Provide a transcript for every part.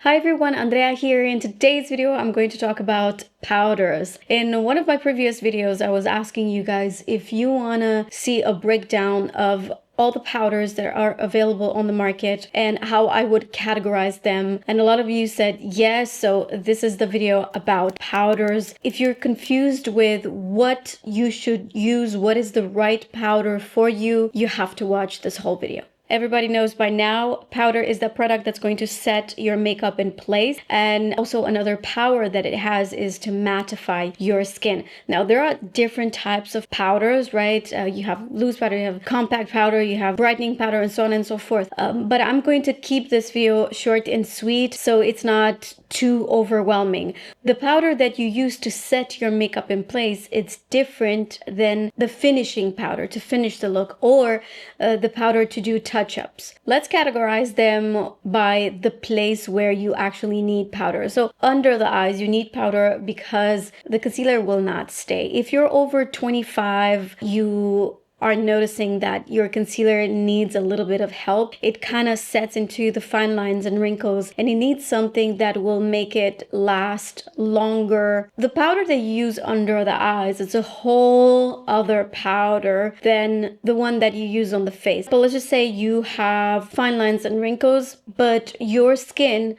Hi everyone, Andrea here. In today's video, I'm going to talk about powders. In one of my previous videos, I was asking you guys if you want to see a breakdown of all the powders that are available on the market and how I would categorize them. And a lot of you said yes, so this is the video about powders. If you're confused with what you should use, what is the right powder for you, you have to watch this whole video. Everybody knows by now, powder is the product that's going to set your makeup in place. And also another power that it has is to mattify your skin. Now, there are different types of powders, right? You have loose powder, you have compact powder, you have brightening powder, and so on and so forth. But I'm going to keep this video short and sweet so it's not too overwhelming. The powder that you use to set your makeup in place, it's different than the finishing powder to finish the look or the powder to do touch-ups. Let's categorize them by the place where you actually need powder. So under the eyes, you need powder because the concealer will not stay. If you're over 25, you are noticing that your concealer needs a little bit of help. It kind of sets into the fine lines and wrinkles, and it needs something that will make it last longer. The powder that you use under the eyes, it's a whole other powder than the one that you use on the face. But let's just say you have fine lines and wrinkles, but your skin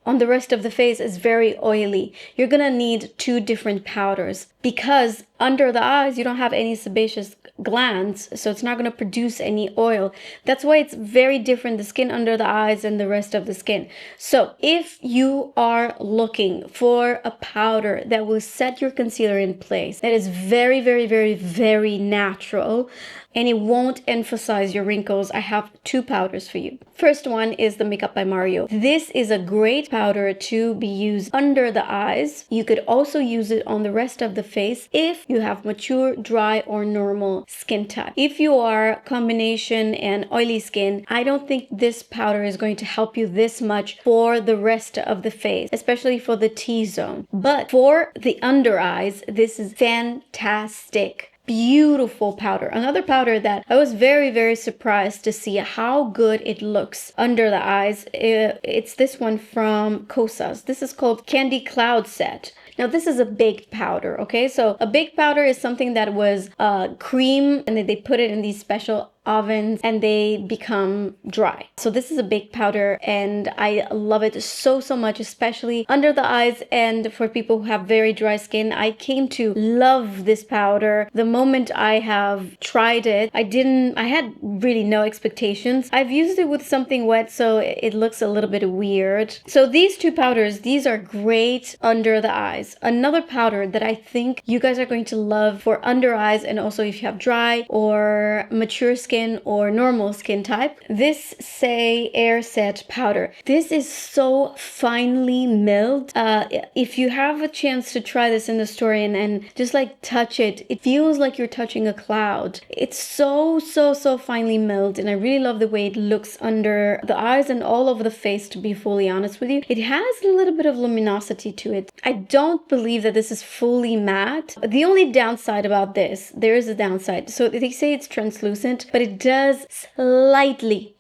on the rest of the face is very oily. You're gonna need two different powders because under the eyes, you don't have any sebaceous glands, so it's not going to produce any oil. That's why it's very different, the skin under the eyes and the rest of the skin. So if you are looking for a powder that will set your concealer in place, that is very, very, very, very natural, and it won't emphasize your wrinkles, I have two powders for you. First one is the Makeup by Mario. This is a great powder to be used under the eyes. You could also use it on the rest of the face if you have mature, dry, or normal skin type. If you are combination and oily skin, I don't think this powder is going to help you this much for the rest of the face, especially for the T-zone. But for the under eyes, this is fantastic. Beautiful powder. Another powder that I was very, very surprised to see how good it looks under the eyes. It's this one from Kosas. This is called Candy Cloud Set. Now, this is a baked powder, okay? So a baked powder is something that was cream, and then they put it in these special ovens and they become dry. So this is a baked powder and I love it so much, especially under the eyes and for people who have very dry skin. I came to love this powder the moment I have tried it. I had really no expectations. I've used it with something wet, so it looks a little bit weird. So these two powders, these are great under the eyes. Another powder that I think you guys are going to love for under eyes, and also if you have dry or mature skin or normal skin type, this Saie Airset powder. This is so finely milled. If you have a chance to try this in the store and just like touch it, it feels like you're touching a cloud. It's so finely milled, and I really love the way it looks under the eyes and all over the face, to be fully honest with you. It has a little bit of luminosity to it. I don't believe that this is fully matte. The only downside about this, there is a downside. So they say it's translucent, but it does slightly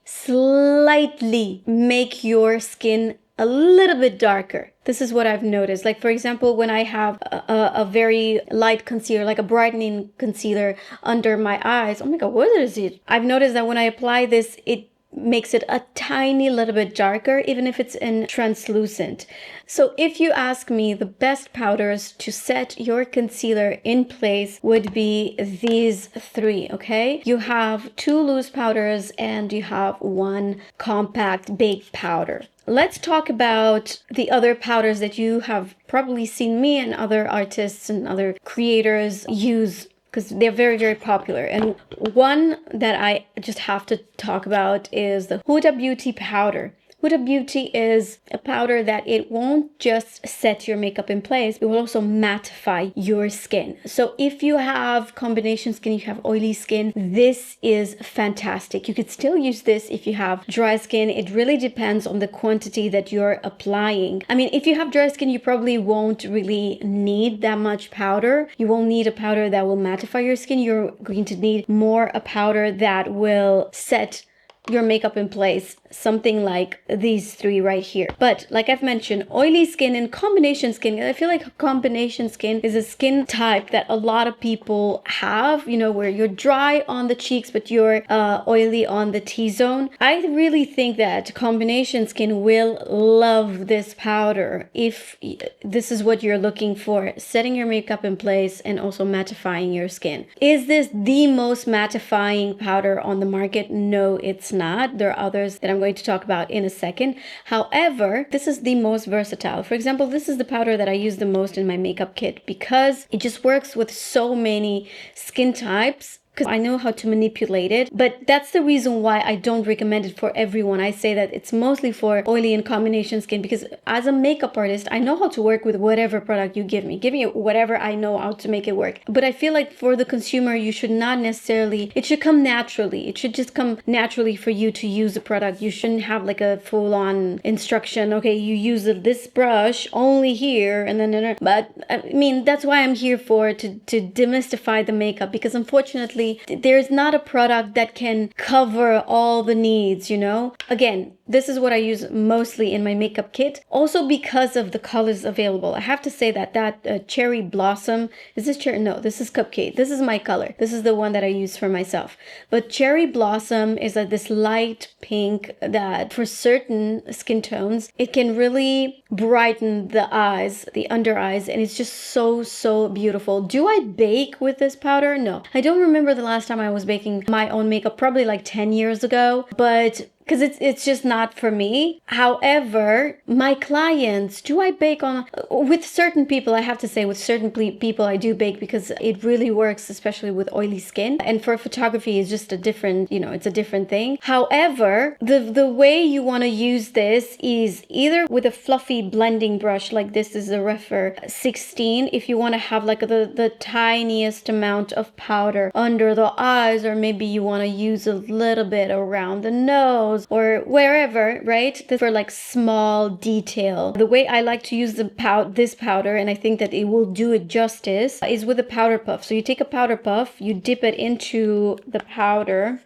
make your skin a little bit darker. This is what I've noticed. Like, for example, when I have a very light concealer, like a brightening concealer under my eyes, oh my god, what is it? I've noticed that when I apply this, it makes it a tiny little bit darker, even if it's in translucent. So if you ask me, the best powders to set your concealer in place would be these three, okay? You have two loose powders and you have one compact baked powder. Let's talk about the other powders that you have probably seen me and other artists and other creators use, because they're very, very popular. And one that I just have to talk about is the Huda Beauty powder. Huda Beauty is a powder that it won't just set your makeup in place, it will also mattify your skin. So if you have combination skin, if you have oily skin, this is fantastic. You could still use this if you have dry skin. It really depends on the quantity that you're applying. I mean, if you have dry skin, you probably won't really need that much powder. You won't need a powder that will mattify your skin. You're going to need more a powder that will set your makeup in place, something like these three right here. But like I've mentioned, oily skin and combination skin, I feel like combination skin is a skin type that a lot of people have, you know, where you're dry on the cheeks but you're oily on the T-zone. I really think that combination skin will love this powder if this is what you're looking for, setting your makeup in place and also mattifying your skin. Is this the most mattifying powder on the market? No, it's not. There are others that I'm going to talk about in a second. However, this is the most versatile. For example, this is the powder that I use the most in my makeup kit because it just works with so many skin types, because I know how to manipulate it. But that's the reason why I don't recommend it for everyone. I say that it's mostly for oily and combination skin, because as a makeup artist, I know how to work with whatever product you give me. Give me whatever, I know how to make it work. But I feel like for the consumer, you should not necessarily, it should come naturally. It should just come naturally for you to use the product. You shouldn't have like a full-on instruction. Okay, you use this brush only here and then, but I mean, that's why I'm here for, to demystify the makeup, because unfortunately, there's not a product that can cover all the needs, you know? Again, this is what I use mostly in my makeup kit. Also because of the colors available. I have to say that Cherry Blossom, is this cherry? No, this is Cupcake. This is my color. This is the one that I use for myself. But Cherry Blossom is this light pink that for certain skin tones, it can really brighten the eyes, the under eyes, and it's just so beautiful. Do I bake with this powder? No. I don't remember the last time I was baking my own makeup, probably like 10 years ago, but because it's just not for me. However, my clients, do I bake on, with certain people, I have to say with certain people I do bake, because it really works, especially with oily skin. And for photography, it's just a different, you know, it's a different thing. However, the way you want to use this is either with a fluffy blending brush, like this is a Refer 16, if you want to have like the tiniest amount of powder under the eyes, or maybe you want to use a little bit around the nose, or wherever, right? For like small detail. The way I like to use this powder, and I think that it will do it justice, is with a powder puff. So you take a powder puff, you dip it into the powder,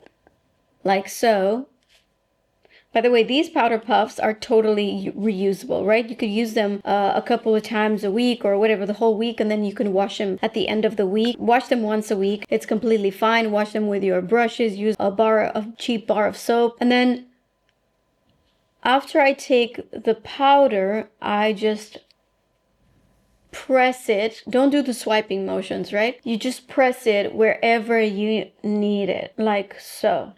like so. By the way, these powder puffs are totally reusable, right? You could use them a couple of times a week or whatever, the whole week, and then you can wash them at the end of the week. Wash them once a week. It's completely fine. Wash them with your brushes. Use a cheap bar of soap. And then after I take the powder, I just press it. Don't do the swiping motions, right? You just press it wherever you need it, like so.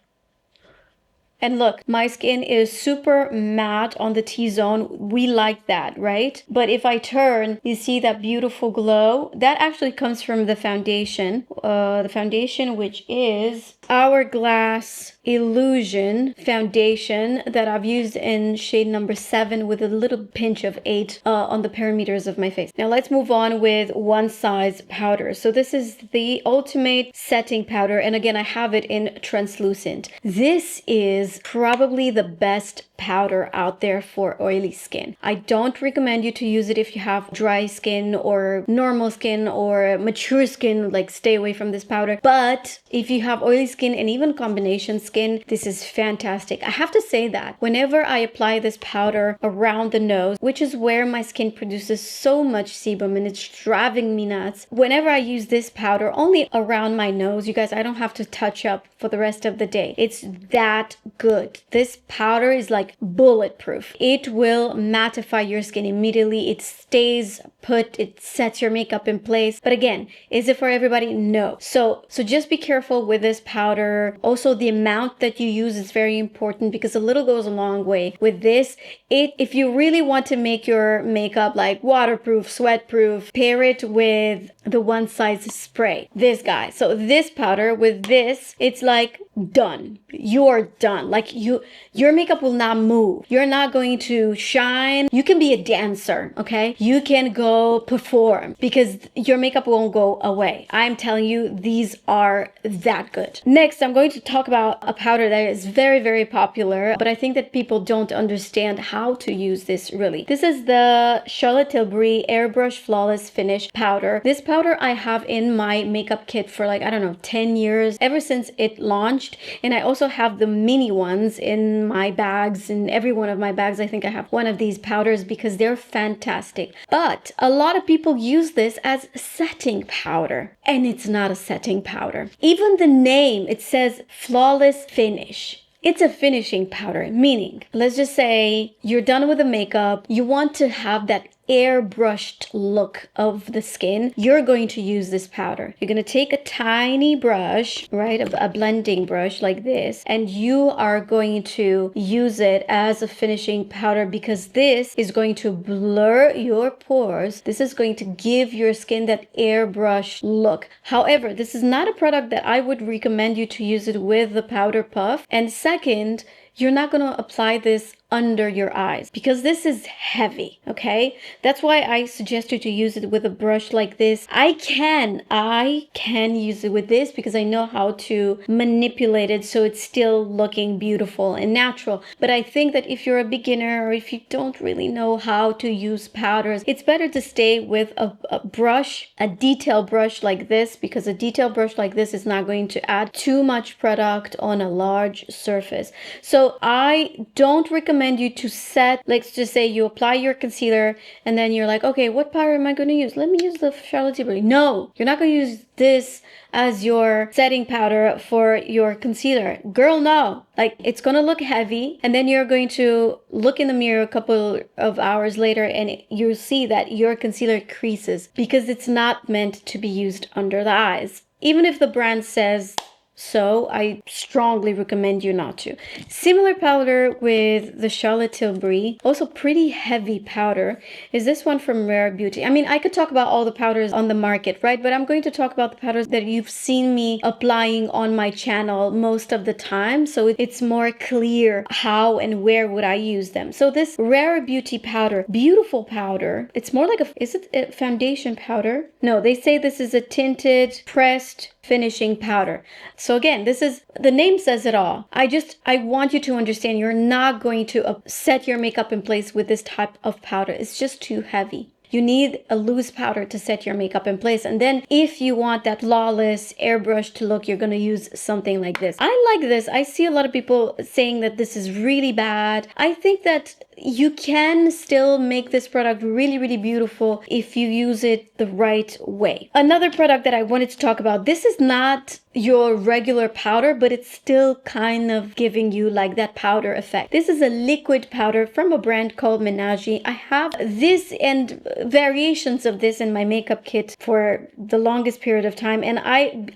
And look, my skin is super matte on the T-zone. We like that, right? But if I turn, you see that beautiful glow? That actually comes from the foundation. Which is Hourglass Illusion foundation that I've used in shade number 7 with a little pinch of 8 on the perimeters of my face. Now let's move on with One Size powder. So this is the ultimate setting powder. And again, I have it in translucent. This is probably the best powder out there for oily skin. I don't recommend you to use it if you have dry skin or normal skin or mature skin, like stay away from this powder. But if you have oily skin and even combination skin, this is fantastic. I have to say that whenever I apply this powder around the nose, which is where my skin produces so much sebum and it's driving me nuts, whenever I use this powder only around my nose, you guys, I don't have to touch up for the rest of the day. It's that good. This powder is like bulletproof. It will mattify your skin immediately. It stays put. It sets your makeup in place. But again, is it for everybody? No. So just be careful with this powder. Also, the amount that you use is very important, because a little goes a long way. With this, if you really want to make your makeup like waterproof, sweatproof, pair it with the One Size spray. This guy. So this powder with this, it's like done. You're done. Like your makeup will not not move. You're not going to shine. You can be a dancer, okay? You can go perform because your makeup won't go away. I'm telling you, these are that good. Next, I'm going to talk about a powder that is very, very popular, but I think that people don't understand how to use this really. This is the Charlotte Tilbury Airbrush Flawless Finish powder. This powder I have in my makeup kit for like, I don't know, 10 years, ever since it launched. And I also have the mini ones in my bags. In every one of my bags, I think I have one of these powders because they're fantastic. But a lot of people use this as setting powder, and it's not a setting powder. Even the name, it says Flawless Finish. It's a finishing powder, meaning, let's just say you're done with the makeup, you want to have that airbrushed look of the skin. You're going to use this powder. You're going to take a tiny brush, right, a blending brush like this, and you are going to use it as a finishing powder because this is going to blur your pores. This is going to give your skin that airbrush look. However, this is not a product that I would recommend you to use it with the powder puff. And second, you're not going to apply this under your eyes because this is heavy, okay? That's why I suggest you to use it with a brush like this. I can use it with this because I know how to manipulate it so it's still looking beautiful and natural. But I think that if you're a beginner or if you don't really know how to use powders, it's better to stay with a brush, a detail brush like this, because a detail brush like this is not going to add too much product on a large surface. So I don't recommend you to set, let's just say you apply your concealer and then you're like, okay, what powder am I going to use? Let me use the Charlotte Tilbury. No, you're not going to use this as your setting powder for your concealer. Girl, no. Like, it's going to look heavy, and then you're going to look in the mirror a couple of hours later and you'll see that your concealer creases because it's not meant to be used under the eyes. Even if the brand says so, I strongly recommend you not to. Similar powder with the Charlotte Tilbury, also pretty heavy powder, is this one from Rare Beauty. I mean, I could talk about all the powders on the market, right? But I'm going to talk about the powders that you've seen me applying on my channel most of the time, so it's more clear how and where would I use them. So this Rare Beauty powder, beautiful powder. It's more like is it a foundation powder? No, they say this is a tinted pressed finishing powder. So again, this is, the name says it all. I want you to understand you're not going to set your makeup in place with this type of powder. It's just too heavy. You need a loose powder to set your makeup in place. And then if you want that flawless airbrush to look, you're going to use something like this. I like this. I see a lot of people saying that this is really bad. I think that you can still make this product really, really beautiful if you use it the right way. Another product that I wanted to talk about, this is not your regular powder, but it's still kind of giving you like that powder effect. This is a liquid powder from a brand called Menaji. I have this and variations of this in my makeup kit for the longest period of time, and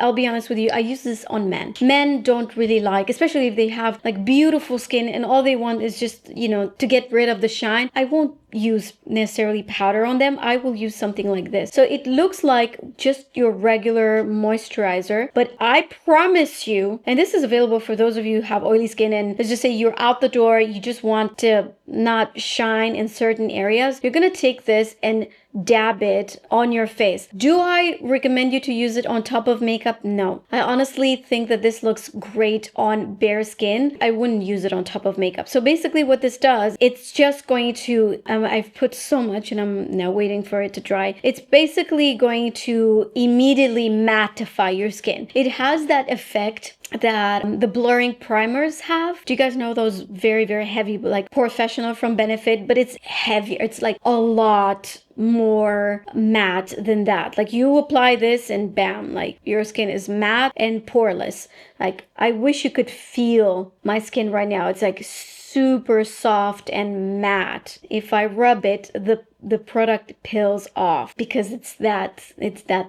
I'll be honest with you, I use this on men. Men don't really like, especially if they have like beautiful skin and all they want is just, you know, to get rid of the shine. I won't use necessarily powder on them. I will use something like this. So it looks like just your regular moisturizer, but I promise you, and this is available for those of you who have oily skin and let's just say you're out the door, you just want to not shine in certain areas, you're going to take this and dab it on your face. Do I recommend you to use it on top of makeup? No. I honestly think that this looks great on bare skin. I wouldn't use it on top of makeup. So basically what this does, it's just going to, I've put so much and I'm now waiting for it to dry. It's basically going to immediately mattify your skin. It has that effect that the blurring primers have. Do you guys know those very, very heavy, like Professional from Benefit? But it's heavier. It's like a lot more matte than that. Like you apply this and bam, like your skin is matte and poreless. Like I wish you could feel my skin right now. It's like super soft and matte. If I rub it, the product peels off because it's that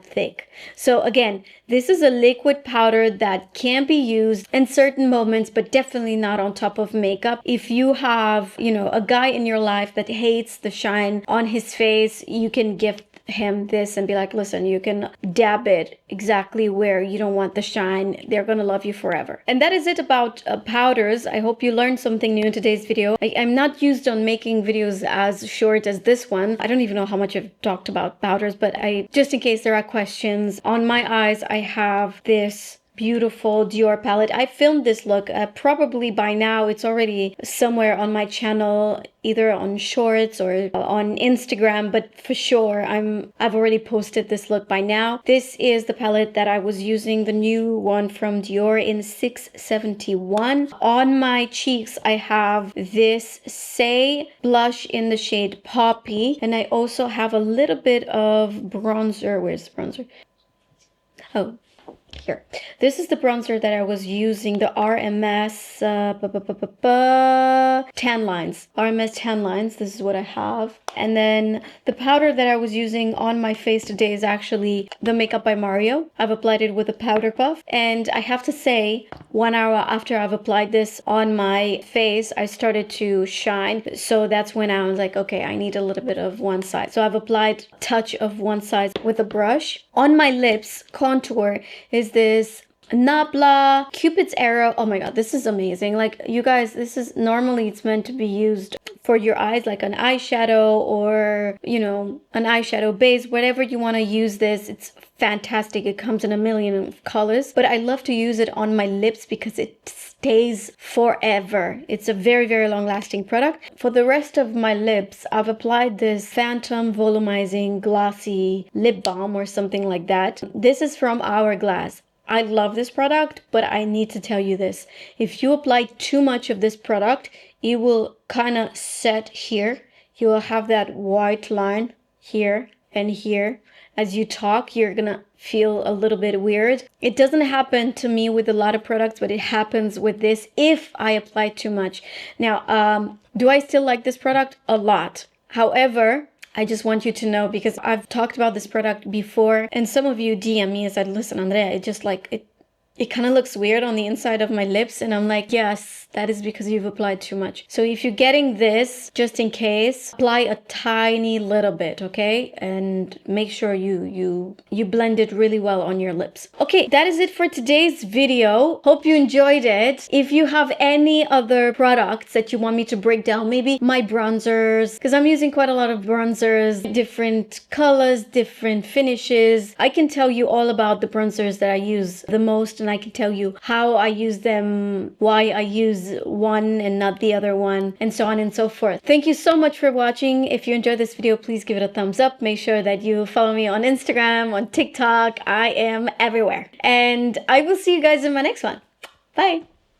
thick. So again, this is a liquid powder that can be used in certain moments, but definitely not on top of makeup. If you have, you know, a guy in your life that hates the shine on his face, you can gift him this and be like, listen, you can dab it exactly where you don't want the shine. They're gonna love you forever. And that is it about powders. I hope you learned something new in today's video. I'm not used on making videos as short as this one. I don't even know how much I've talked about powders, but just in case there are questions, on my eyes I have this beautiful Dior palette. I filmed this look probably by now it's already somewhere on my channel, either on shorts or on Instagram, but for sure I've already posted this look by now. This is the palette that I was using, the new one from Dior in 671. On my cheeks I have this Saie blush in the shade Poppy, and I also have a little bit of bronzer. Where's the bronzer? Oh, here. This is the bronzer that I was using, the RMS tan lines. RMS tan lines. This is what I have. And then the powder that I was using on my face today is actually the Makeup by Mario. I've applied it with a powder puff. And I have to say, 1 hour after I've applied this on my face, I started to shine. So that's when I was like, okay, I need a little bit of one side. So I've applied a touch of one side with a brush. On my lips, contour is this Nabla Cupid's arrow. Oh my god, this is amazing. Like, you guys, this is normally it's meant to be used for your eyes, like an eyeshadow or, you know, an eyeshadow base, whatever you want to use this. It's fantastic. It comes in a million colors, but I love to use it on my lips because it stays forever. It's a very, very long lasting product. For the rest of my lips, I've applied this Phantom Volumizing Glossy Lip Balm or something like that. This is from Hourglass. I love this product, but I need to tell you this. If you apply too much of this product, it will kind of set here. You will have that white line here and here. As you talk, you're gonna feel a little bit weird. It doesn't happen to me with a lot of products, but it happens with this if I apply too much. Now, do I still like this product? A lot. However, I just want you to know, because I've talked about this product before and some of you DM me and said, listen, Andrea, it just like, it kind of looks weird on the inside of my lips. And I'm like, yes, that is because you've applied too much. So if you're getting this, just in case, apply a tiny little bit, okay? And make sure you blend it really well on your lips. Okay, that is it for today's video. Hope you enjoyed it. If you have any other products that you want me to break down, maybe my bronzers, because I'm using quite a lot of bronzers, different colors, different finishes. I can tell you all about the bronzers that I use the most, and I can tell you how I use them, why I use one and not the other one, and so on and so forth. Thank you so much for watching. If you enjoyed this video, please give it a thumbs up. Make sure that you follow me on Instagram, on TikTok. I am everywhere. And I will see you guys in my next one. Bye.